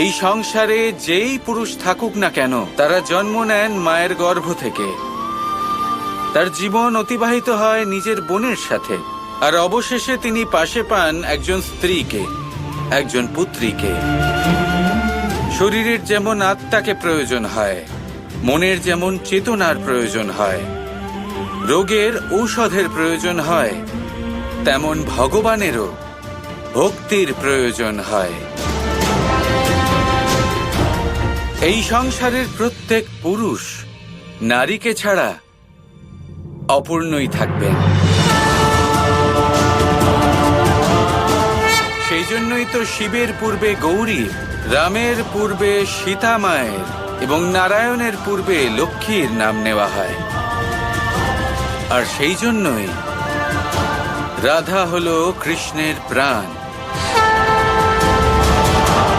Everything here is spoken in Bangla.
এই সংসারে যেই পুরুষ থাকুক না কেন, তারা জন্ম নেন মায়ের গর্ভ থেকে। তার জীবন অতিবাহিত হয় নিজের বোনের সাথে, আর অবশেষে তিনি পাশে পান একজন স্ত্রীকে, একজন পুত্রীকে। শরীরের যেমন আত্মাকে প্রয়োজন হয়, মনের যেমন চেতনার প্রয়োজন হয়, রোগের ঔষধের প্রয়োজন হয়, তেমন ভগবানেরও ভক্তির প্রয়োজন হয়। এই সংসারের প্রত্যেক পুরুষ নারীকে ছাড়া অপূর্ণই থাকবেন। সেই জন্যই তো শিবের পূর্বে গৌরী, রামের পূর্বে সীতা মায়ের এবং নারায়ণের পূর্বে লক্ষ্মীর নাম নেওয়া হয়। আর সেই জন্যই রাধা হল কৃষ্ণের প্রাণ।